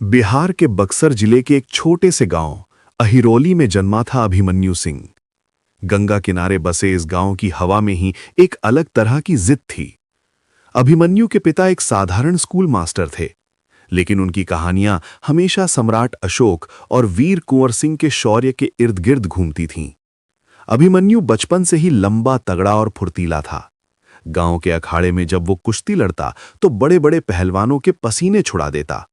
बिहार के बक्सर जिले के एक छोटे से गांव अहिरौली में जन्मा था अभिमन्यु सिंह। गंगा किनारे बसे इस गांव की हवा में ही एक अलग तरह की जिद थी। अभिमन्यु के पिता एक साधारण स्कूल मास्टर थे, लेकिन उनकी कहानियां हमेशा सम्राट अशोक और वीर कुंवर सिंह के शौर्य के इर्द गिर्द घूमती थीं। अभिमन्यु बचपन से ही लंबा, तगड़ा और फुर्तीला था। गांव के अखाड़े में जब वो कुश्ती लड़ता तो बड़े बड़े पहलवानों के पसीने छुड़ा देता।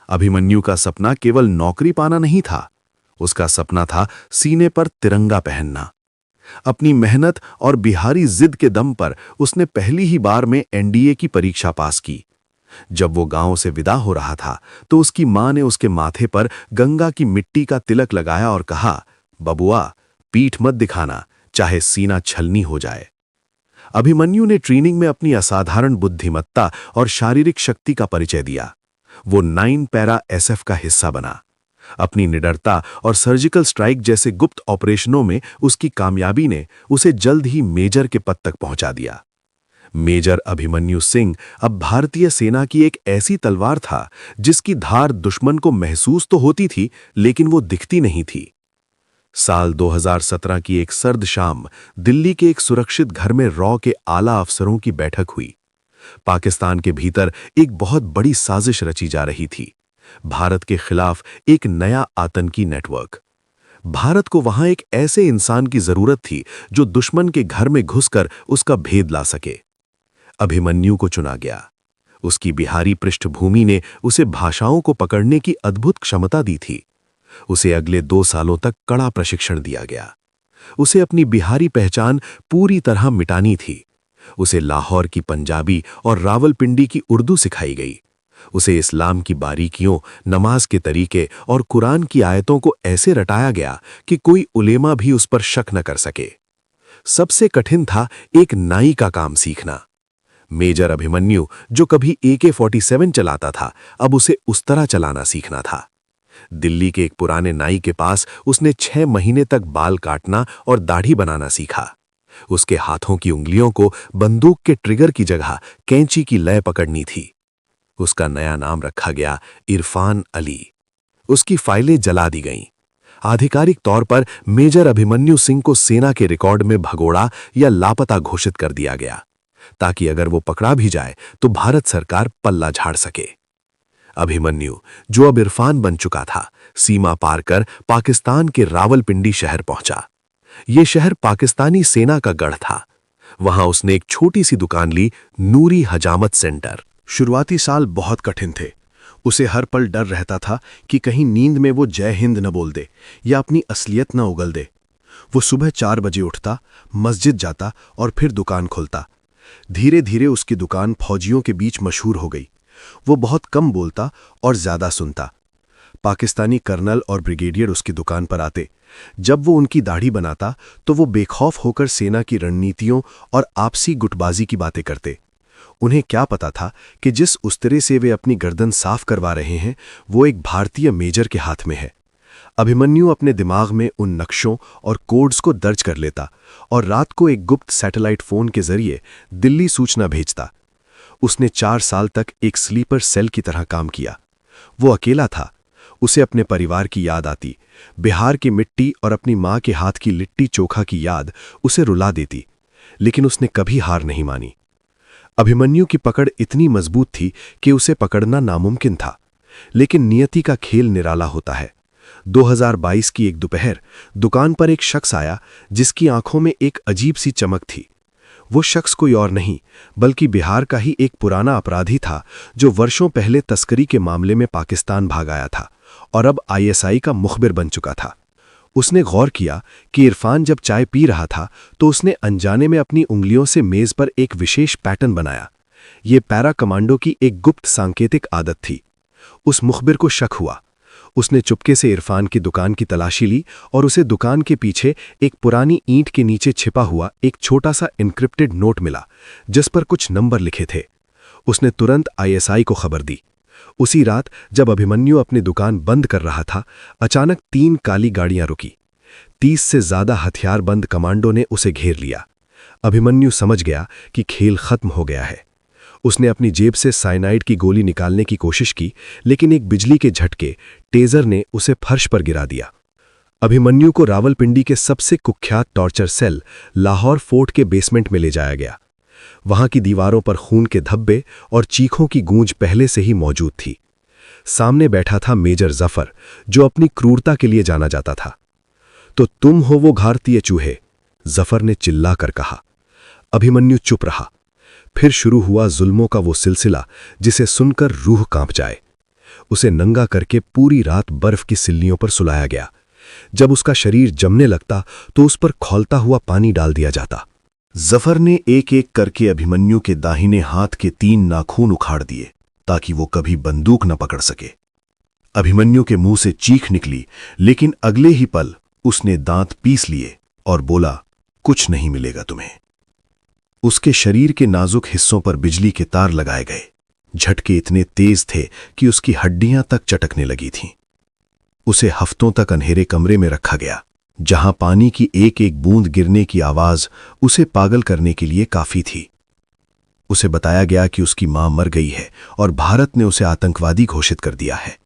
अभिमन्यु का सपना केवल नौकरी पाना नहीं था, उसका सपना था सीने पर तिरंगा पहनना। अपनी मेहनत और बिहारी जिद के दम पर उसने पहली ही बार में एनडीए की परीक्षा पास की। जब वो गांव से विदा हो रहा था तो उसकी मां ने उसके माथे पर गंगा की मिट्टी का तिलक लगाया और कहा, बबुआ, पीठ मत दिखाना, चाहे सीना छलनी हो जाए। अभिमन्यु ने ट्रेनिंग में अपनी असाधारण बुद्धिमत्ता और शारीरिक शक्ति का परिचय दिया। वो 9 पैरा एसएफ का हिस्सा बना। अपनी निडरता और सर्जिकल स्ट्राइक जैसे गुप्त ऑपरेशनों में उसकी कामयाबी ने उसे जल्द ही मेजर के पद तक पहुंचा दिया। मेजर अभिमन्यु सिंह अब भारतीय सेना की एक ऐसी तलवार था जिसकी धार दुश्मन को महसूस तो होती थी, लेकिन वो दिखती नहीं थी। साल 2017 की एक सर्द शाम दिल्ली के एक सुरक्षित घर में रॉ के आला अफसरों की बैठक हुई। पाकिस्तान के भीतर एक बहुत बड़ी साजिश रची जा रही थी, भारत के खिलाफ एक नया आतंकी नेटवर्क। भारत को वहां एक ऐसे इंसान की जरूरत थी जो दुश्मन के घर में घुसकर उसका भेद ला सके। अभिमन्यु को चुना गया। उसकी बिहारी पृष्ठभूमि ने उसे भाषाओं को पकड़ने की अद्भुत क्षमता दी थी। उसे अगले 2 सालों तक कड़ा प्रशिक्षण दिया गया। उसे अपनी बिहारी पहचान पूरी तरह मिटानी थी। उसे लाहौर की पंजाबी और रावलपिंडी की उर्दू सिखाई गई। उसे इस्लाम की बारीकियों, नमाज के तरीके और कुरान की आयतों को ऐसे रटाया गया कि कोई उलेमा भी उस पर शक न कर सके। सबसे कठिन था एक नाई का काम सीखना। मेजर अभिमन्यु, जो कभी AK-47 चलाता था, अब उसे उस तरह चलाना सीखना था। दिल्ली के एक पुराने नाई के पास उसने 6 महीने तक बाल काटना और दाढ़ी बनाना सीखा। उसके हाथों की उंगलियों को बंदूक के ट्रिगर की जगह कैंची की लय पकड़नी थी। उसका नया नाम रखा गया इरफान अली। उसकी फाइलें जला दी गईं। आधिकारिक तौर पर मेजर अभिमन्यु सिंह को सेना के रिकॉर्ड में भगोड़ा या लापता घोषित कर दिया गया, ताकि अगर वो पकड़ा भी जाए तो भारत सरकार पल्ला झाड़ सके। अभिमन्यु, जो अब इरफान बन चुका था, सीमा पार कर पाकिस्तान के रावलपिंडी शहर पहुंचा। यह शहर पाकिस्तानी सेना का गढ़ था। वहां उसने एक छोटी सी दुकान ली, नूरी हजामत सेंटर। शुरुआती साल बहुत कठिन थे। उसे हर पल डर रहता था कि कहीं नींद में वो जय हिंद न बोल दे या अपनी असलियत न उगल दे। वो सुबह 4 बजे उठता, मस्जिद जाता और फिर दुकान खोलता। धीरे धीरे उसकी दुकान फौजियों के बीच मशहूर हो गई। वो बहुत कम बोलता और ज्यादा सुनता। पाकिस्तानी कर्नल और ब्रिगेडियर उसकी दुकान पर आते। जब वो उनकी दाढ़ी बनाता तो वो बेखौफ होकर सेना की रणनीतियों और आपसी गुटबाजी की बातें करते। उन्हें क्या पता था कि जिस उस्तरे से वे अपनी गर्दन साफ करवा रहे हैं, वो एक भारतीय मेजर के हाथ में है। अभिमन्यु अपने दिमाग में उन नक्शों और कोड्स को दर्ज कर लेता और रात को एक गुप्त सैटेलाइट फोन के जरिए दिल्ली सूचना भेजता। उसने 4 साल तक एक स्लीपर सेल की तरह काम किया। वो अकेला था। उसे अपने परिवार की याद आती। बिहार की मिट्टी और अपनी मां के हाथ की लिट्टी चोखा की याद उसे रुला देती, लेकिन उसने कभी हार नहीं मानी। अभिमन्यु की पकड़ इतनी मजबूत थी कि उसे पकड़ना नामुमकिन था, लेकिन नियति का खेल निराला होता है। 2022 की एक दोपहर दुकान पर एक शख्स आया जिसकी आंखों में एक अजीब सी चमक थी। वो शख्स कोई और नहीं बल्कि बिहार का ही एक पुराना अपराधी था जो वर्षों पहले तस्करी के मामले में पाकिस्तान भाग आया था और अब ISI का मुखबिर बन चुका था। उसने गौर किया कि इरफान जब चाय पी रहा था तो उसने अनजाने में अपनी उंगलियों से मेज पर एक विशेष पैटर्न बनाया। ये पैरा कमांडो की एक गुप्त सांकेतिक आदत थी। उस मुखबिर को शक हुआ। उसने चुपके से इरफान की दुकान की तलाशी ली और उसे दुकान के पीछे एक पुरानी ईंट के नीचे छिपा हुआ एक छोटा सा इनक्रिप्टेड नोट मिला जिस पर कुछ नंबर लिखे थे। उसने तुरंत ISI को खबर दी। उसी रात जब अभिमन्यु अपनी दुकान बंद कर रहा था, अचानक 3 काली गाड़ियां रुकी। 30 से ज्यादा हथियारबंद कमांडो ने उसे घेर लिया। अभिमन्यु समझ गया कि खेल खत्म हो गया है। उसने अपनी जेब से साइनाइड की गोली निकालने की कोशिश की, लेकिन एक बिजली के झटके टेजर ने उसे फर्श पर गिरा दिया। अभिमन्यु को रावलपिंडी के सबसे कुख्यात टॉर्चर सेल लाहौर फोर्ट के बेसमेंट में ले जाया गया। वहां की दीवारों पर खून के धब्बे और चीखों की गूंज पहले से ही मौजूद थी। सामने बैठा था मेजर जफर, जो अपनी क्रूरता के लिए जाना जाता था। तो तुम हो वो भारतीय चूहे, जफर ने चिल्लाकर कहा। अभिमन्यु चुप रहा। फिर शुरू हुआ जुल्मों का वो सिलसिला जिसे सुनकर रूह कांप जाए। उसे नंगा करके पूरी रात बर्फ की सिल्लियों पर सुलाया गया। जब उसका शरीर जमने लगता तो उस पर खौलता हुआ पानी डाल दिया जाता। जफर ने एक एक करके अभिमन्यु के दाहिने हाथ के 3 नाखून उखाड़ दिए ताकि वो कभी बंदूक न पकड़ सके। अभिमन्यु के मुंह से चीख निकली, लेकिन अगले ही पल उसने दांत पीस लिए और बोला, कुछ नहीं मिलेगा तुम्हें। उसके शरीर के नाजुक हिस्सों पर बिजली के तार लगाए गए। झटके इतने तेज थे कि उसकी हड्डियां तक चटकने लगी थीं। उसे हफ्तों तक अंधेरे कमरे में रखा गया, जहां पानी की एक एक बूंद गिरने की आवाज उसे पागल करने के लिए काफी थी। उसे बताया गया कि उसकी मां मर गई है और भारत ने उसे आतंकवादी घोषित कर दिया है।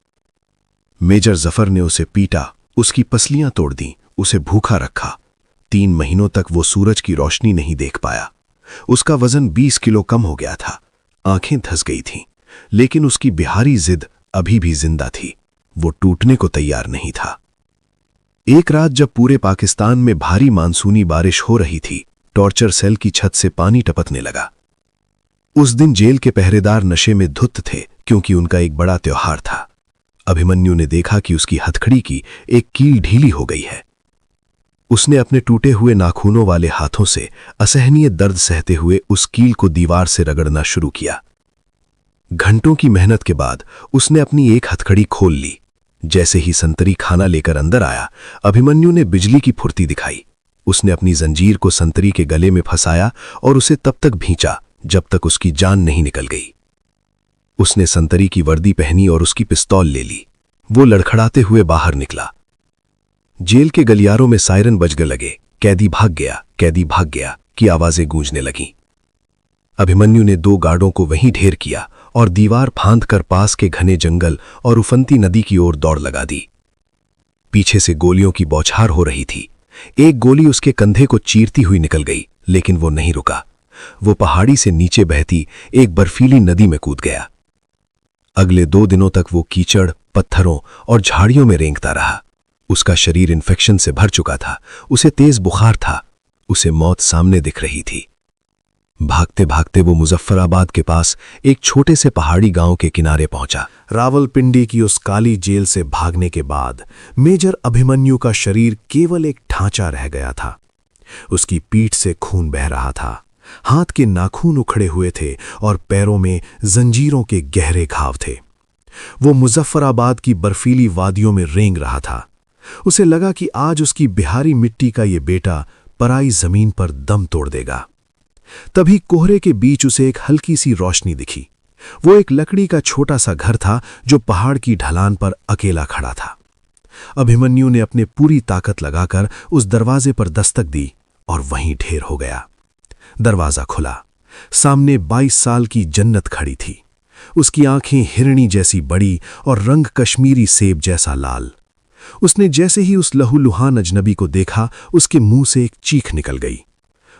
मेजर जफर ने उसे पीटा, उसकी पसलियां तोड़ दी, उसे भूखा रखा। 3 महीनों तक वो सूरज की रोशनी नहीं देख पाया। उसका वजन 20 किलो कम हो गया था। आंखें धंस गई थीं, लेकिन उसकी बिहारी जिद अभी भी जिंदा थी। वो टूटने को तैयार नहीं था। एक रात जब पूरे पाकिस्तान में भारी मानसूनी बारिश हो रही थी, टॉर्चर सेल की छत से पानी टपकने लगा। उस दिन जेल के पहरेदार नशे में धुत थे, क्योंकि उनका एक बड़ा त्योहार था। अभिमन्यु ने देखा कि उसकी हथकड़ी की एक कील ढीली हो गई है। उसने अपने टूटे हुए नाखूनों वाले हाथों से असहनीय दर्द सहते हुए उस कील को दीवार से रगड़ना शुरू किया। घंटों की मेहनत के बाद उसने अपनी एक हथकड़ी खोल ली। जैसे ही संतरी खाना लेकर अंदर आया, अभिमन्यु ने बिजली की फुर्ती दिखाई। उसने अपनी जंजीर को संतरी के गले में फंसाया और उसे तब तक भींचा जब तक उसकी जान नहीं निकल गई। उसने संतरी की वर्दी पहनी और उसकी पिस्तौल ले ली। वो लड़खड़ाते हुए बाहर निकला। जेल के गलियारों में सायरन बजने लगे। कैदी भाग गया, कैदी भाग गया की आवाजें गूंजने लगीं। अभिमन्यु ने 2 गार्डों को वहीं ढेर किया और दीवार फांदकर पास के घने जंगल और उफनती नदी की ओर दौड़ लगा दी। पीछे से गोलियों की बौछार हो रही थी। एक गोली उसके कंधे को चीरती हुई निकल गई, लेकिन वो नहीं रुका। वो पहाड़ी से नीचे बहती एक बर्फीली नदी में कूद गया। अगले 2 दिनों तक वो कीचड़, पत्थरों और झाड़ियों में रेंगता रहा। उसका शरीर इन्फेक्शन से भर चुका था। उसे तेज बुखार था। उसे मौत सामने दिख रही थी। भागते भागते वो मुजफ्फराबाद के पास एक छोटे से पहाड़ी गांव के किनारे पहुंचा। रावलपिंडी की उस काली जेल से भागने के बाद मेजर अभिमन्यु का शरीर केवल एक ढांचा रह गया था। उसकी पीठ से खून बह रहा था। हाथ के नाखून उखड़े हुए थे और पैरों में जंजीरों के गहरे घाव थे। वो मुजफ्फराबाद की बर्फीली वादियों में रेंग रहा था। उसे लगा कि आज उसकी बिहारी मिट्टी का ये बेटा पराई जमीन पर दम तोड़ देगा। तभी कोहरे के बीच उसे एक हल्की सी रोशनी दिखी। वो एक लकड़ी का छोटा सा घर था जो पहाड़ की ढलान पर अकेला खड़ा था। अभिमन्यु ने अपने पूरी ताकत लगाकर उस दरवाजे पर दस्तक दी और वहीं ढेर हो गया। दरवाजा खुला। सामने 22 साल की जन्नत खड़ी थी। उसकी आंखें हिरणी जैसी बड़ी और रंग कश्मीरी सेब जैसा लाल। उसने जैसे ही उस लहूलुहान अजनबी को देखा, उसके मुंह से एक चीख निकल गई।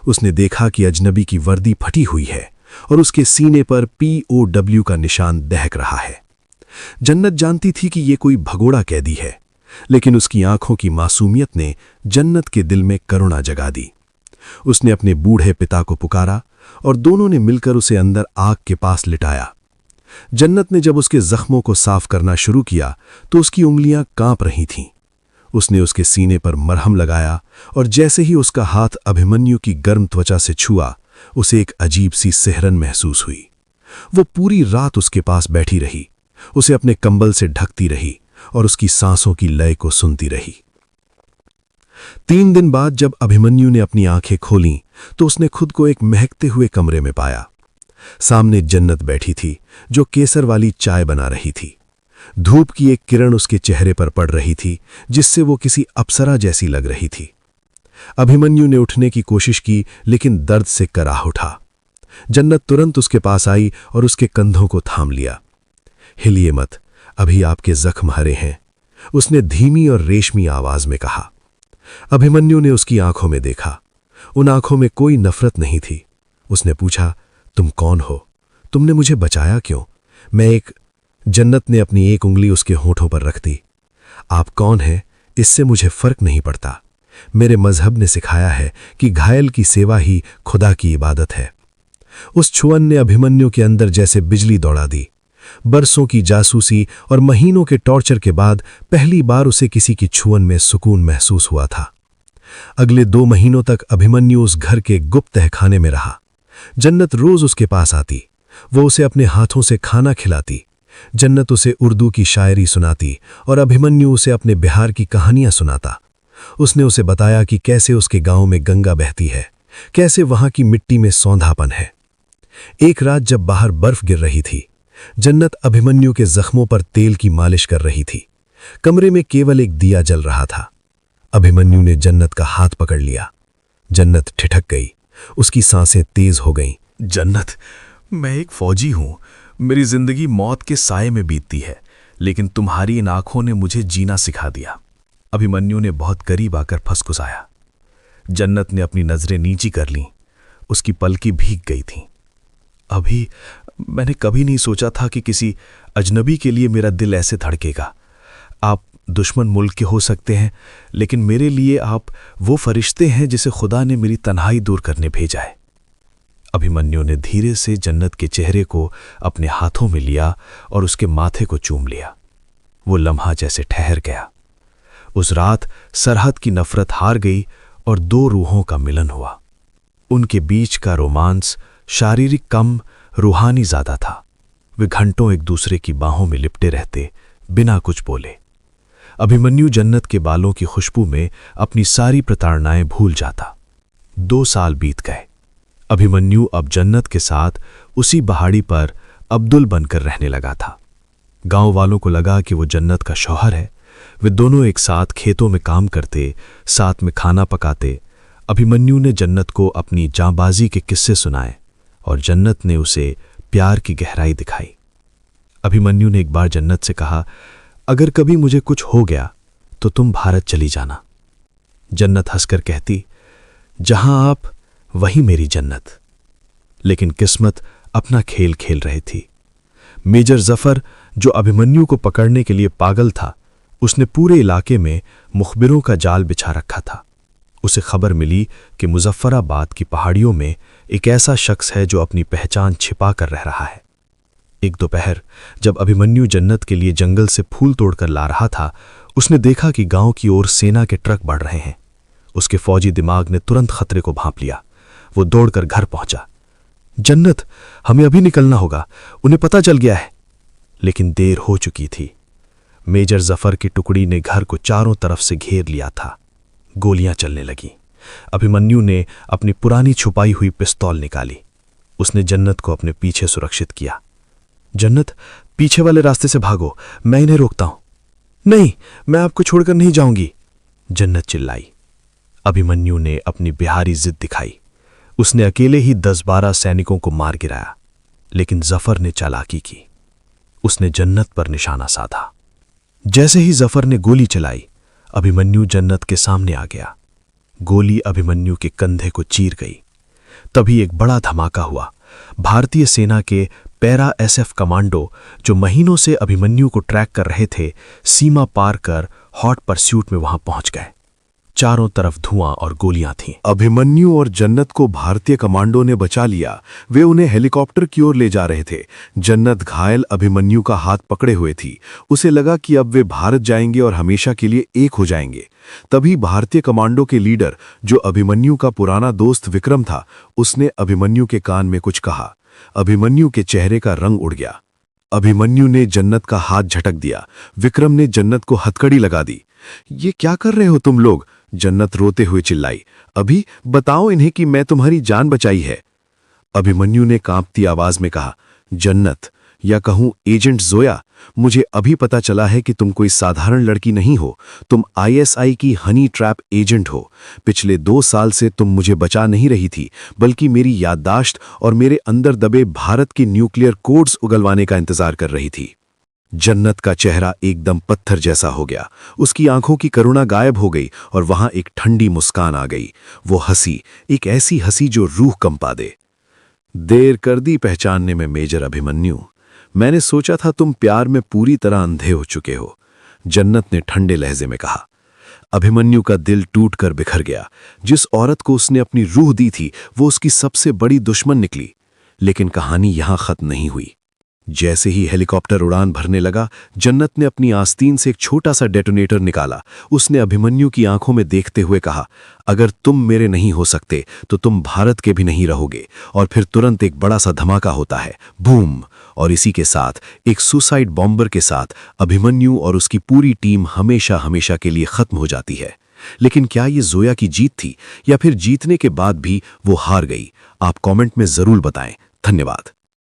उसने देखा कि अजनबी की वर्दी फटी हुई है और उसके सीने पर POW का निशान दहक रहा है। जन्नत जानती थी कि ये कोई भगोड़ा कैदी है, लेकिन उसकी आंखों की मासूमियत ने जन्नत के दिल में करुणा जगा दी। उसने अपने बूढ़े पिता को पुकारा और दोनों ने मिलकर उसे अंदर आग के पास लिटाया। जन्नत ने जब उसके जख्मों को साफ करना शुरू किया तो उसकी उंगलियां कांप रही थीं। उसने उसके सीने पर मरहम लगाया और जैसे ही उसका हाथ अभिमन्यु की गर्म त्वचा से छुआ, उसे एक अजीब सी सिहरन महसूस हुई। वो पूरी रात उसके पास बैठी रही, उसे अपने कंबल से ढकती रही और उसकी सांसों की लय को सुनती रही। 3 दिन बाद जब अभिमन्यु ने अपनी आंखें खोलीं तो उसने खुद को एक महकते हुए कमरे में पाया। सामने जन्नत बैठी थी जो केसर वाली चाय बना रही थी। धूप की एक किरण उसके चेहरे पर पड़ रही थी, जिससे वो किसी अप्सरा जैसी लग रही थी। अभिमन्यु ने उठने की कोशिश की, लेकिन दर्द से कराह उठा। जन्नत तुरंत उसके पास आई और उसके कंधों को थाम लिया। हिलिए मत, अभी आपके जख्म हरे हैं, उसने धीमी और रेशमी आवाज में कहा। अभिमन्यु ने उसकी आंखों में देखा। उन आंखों में कोई नफरत नहीं थी। उसने पूछा, तुम कौन हो? तुमने मुझे बचाया क्यों? जन्नत ने अपनी एक उंगली उसके होठों पर रख दी। आप कौन हैं इससे मुझे फर्क नहीं पड़ता। मेरे मजहब ने सिखाया है कि घायल की सेवा ही खुदा की इबादत है। उस छुअन ने अभिमन्यु के अंदर जैसे बिजली दौड़ा दी। बरसों की जासूसी और महीनों के टॉर्चर के बाद पहली बार उसे किसी की छुअन में सुकून महसूस हुआ था। अगले 2 महीनों तक अभिमन्यु उस घर के गुप्त तहखाने में रहा। जन्नत रोज उसके पास आती, वो उसे अपने हाथों से खाना खिलाती। जन्नत उसे उर्दू की शायरी सुनाती और अभिमन्यु उसे अपने बिहार की कहानियां सुनाता। उसने उसे बताया कि कैसे उसके गांव में गंगा बहती है, कैसे वहां की मिट्टी में सौंधापन है। एक रात जब बाहर बर्फ गिर रही थी, जन्नत अभिमन्यु के जख्मों पर तेल की मालिश कर रही थी। कमरे में केवल एक दिया जल रहा था। अभिमन्यु ने जन्नत का हाथ पकड़ लिया। जन्नत ठिठक गई, उसकी सांसें तेज हो गईं। जन्नत, मैं एक फौजी हूं, मेरी जिंदगी मौत के साए में बीतती है, लेकिन तुम्हारी इन आंखों ने मुझे जीना सिखा दिया। अभिमन्यु ने बहुत करीब आकर फुसफुसाया। जन्नत ने अपनी नजरें नीची कर लीं, उसकी पलकें भीग गई थीं। अभी मैंने कभी नहीं सोचा था कि किसी अजनबी के लिए मेरा दिल ऐसे धड़केगा। आप दुश्मन मुल्क के हो सकते हैं, लेकिन मेरे लिए आप वो फरिश्ते हैं जिसे खुदा ने मेरी तन्हाई दूर करने भेजा है। अभिमन्यु ने धीरे से जन्नत के चेहरे को अपने हाथों में लिया और उसके माथे को चूम लिया। वो लम्हा जैसे ठहर गया। उस रात सरहद की नफरत हार गई और 2 रूहों का मिलन हुआ। उनके बीच का रोमांस शारीरिक कम, रूहानी ज्यादा था। वे घंटों एक दूसरे की बाहों में लिपटे रहते, बिना कुछ बोले। अभिमन्यु जन्नत के बालों की खुशबू में अपनी सारी प्रताड़नाएं भूल जाता। 2 साल बीत गए। अभिमन्यु अब जन्नत के साथ उसी पहाड़ी पर अब्दुल बनकर रहने लगा था। गांव वालों को लगा कि वो जन्नत का शौहर है। वे दोनों एक साथ खेतों में काम करते, साथ में खाना पकाते। अभिमन्यु ने जन्नत को अपनी जांबाजी के किस्से सुनाए और जन्नत ने उसे प्यार की गहराई दिखाई। अभिमन्यु ने एक बार जन्नत से कहा, अगर कभी मुझे कुछ हो गया तो तुम भारत चली जाना। जन्नत हंसकर कहती, जहां आप वही मेरी जन्नत। लेकिन किस्मत अपना खेल खेल रही थी। मेजर जफर, जो अभिमन्यु को पकड़ने के लिए पागल था, उसने पूरे इलाके में मुखबिरों का जाल बिछा रखा था। उसे खबर मिली कि मुजफ्फराबाद की पहाड़ियों में एक ऐसा शख्स है जो अपनी पहचान छिपा कर रह रहा है। एक दोपहर जब अभिमन्यु जन्नत के लिए जंगल से फूल तोड़कर ला रहा था, उसने देखा कि गांव की ओर सेना के ट्रक बढ़ रहे हैं। उसके फौजी दिमाग ने तुरंत खतरे को भांप लिया। वो दौड़कर घर पहुंचा। जन्नत, हमें अभी निकलना होगा, उन्हें पता चल गया है। लेकिन देर हो चुकी थी। मेजर जफर की टुकड़ी ने घर को चारों तरफ से घेर लिया था। गोलियां चलने लगीं। अभिमन्यु ने अपनी पुरानी छुपाई हुई पिस्तौल निकाली। उसने जन्नत को अपने पीछे सुरक्षित किया। जन्नत, पीछे वाले रास्ते से भागो, मैं इन्हें रोकता हूं। नहीं, मैं आपको छोड़कर नहीं जाऊंगी, जन्नत चिल्लाई। अभिमन्यु ने अपनी बिहारी जिद दिखाई। उसने अकेले ही 10-12 सैनिकों को मार गिराया। लेकिन जफर ने चालाकी की। उसने जन्नत पर निशाना साधा। जैसे ही जफर ने गोली चलाई, अभिमन्यु जन्नत के सामने आ गया। गोली अभिमन्यु के कंधे को चीर गई। तभी एक बड़ा धमाका हुआ। भारतीय सेना के पैरा एसएफ कमांडो, जो महीनों से अभिमन्यु को ट्रैक कर रहे थे, सीमा पार कर हॉट परस्यूट में वहां पहुंच गए। चारों तरफ धुआं और गोलियां थीं। अभिमन्यु और जन्नत को भारतीय कमांडो ने बचा लिया। वे उन्हें हेलीकॉप्टर की ओर ले जा रहे थे। जन्नत घायल अभिमन्यु का हाथ पकड़े हुए थी। उसे लगा कि अब वे भारत जाएंगे और हमेशा के लिए एक हो जाएंगे। तभी भारतीय कमांडो के लीडर, जो अभिमन्यु का पुराना दोस्त विक्रम था, उसने अभिमन्यु के कान में कुछ कहा। अभिमन्यु के चेहरे का रंग उड़ गया। अभिमन्यु ने जन्नत का हाथ झटक दिया। विक्रम ने जन्नत को हथकड़ी लगा दी। ये क्या कर रहे हो तुम लोग? जन्नत रोते हुए चिल्लाई। अभी बताओ इन्हें कि मैं तुम्हारी जान बचाई है। अभिमन्यु ने कांपती आवाज में कहा, जन्नत, या कहूं एजेंट जोया, मुझे अभी पता चला है कि तुम कोई साधारण लड़की नहीं हो, तुम आईएसआई की हनी ट्रैप एजेंट हो। पिछले 2 साल से तुम मुझे बचा नहीं रही थी, बल्कि मेरी याददाश्त और मेरे अंदर दबे भारत के न्यूक्लियर कोड्स उगलवाने का इंतजार कर रही थी। जन्नत का चेहरा एकदम पत्थर जैसा हो गया। उसकी आंखों की करुणा गायब हो गई और वहां एक ठंडी मुस्कान आ गई। वो हंसी, एक ऐसी हंसी जो रूह कंपा दे। देर कर दी पहचानने में मेजर अभिमन्यु। मैंने सोचा था तुम प्यार में पूरी तरह अंधे हो चुके हो, जन्नत ने ठंडे लहजे में कहा। अभिमन्यु का दिल टूटकर बिखर गया। जिस औरत को उसने अपनी रूह दी थी, वो उसकी सबसे बड़ी दुश्मन निकली। लेकिन कहानी यहां खत्म नहीं हुई। जैसे ही हेलीकॉप्टर उड़ान भरने लगा, जन्नत ने अपनी आस्तीन से एक छोटा सा डेटोनेटर निकाला। उसने अभिमन्यु की आंखों में देखते हुए कहा, अगर तुम मेरे नहीं हो सकते तो तुम भारत के भी नहीं रहोगे। और फिर तुरंत एक बड़ा सा धमाका होता है, बूम। और इसी के साथ एक सुसाइड बॉम्बर के साथ अभिमन्यु और उसकी पूरी टीम हमेशा हमेशा के लिए खत्म हो जाती है। लेकिन क्या ये जोया की जीत थी, या फिर जीतने के बाद भी वो हार गई? आप कमेंट में जरूर बताएं। धन्यवाद।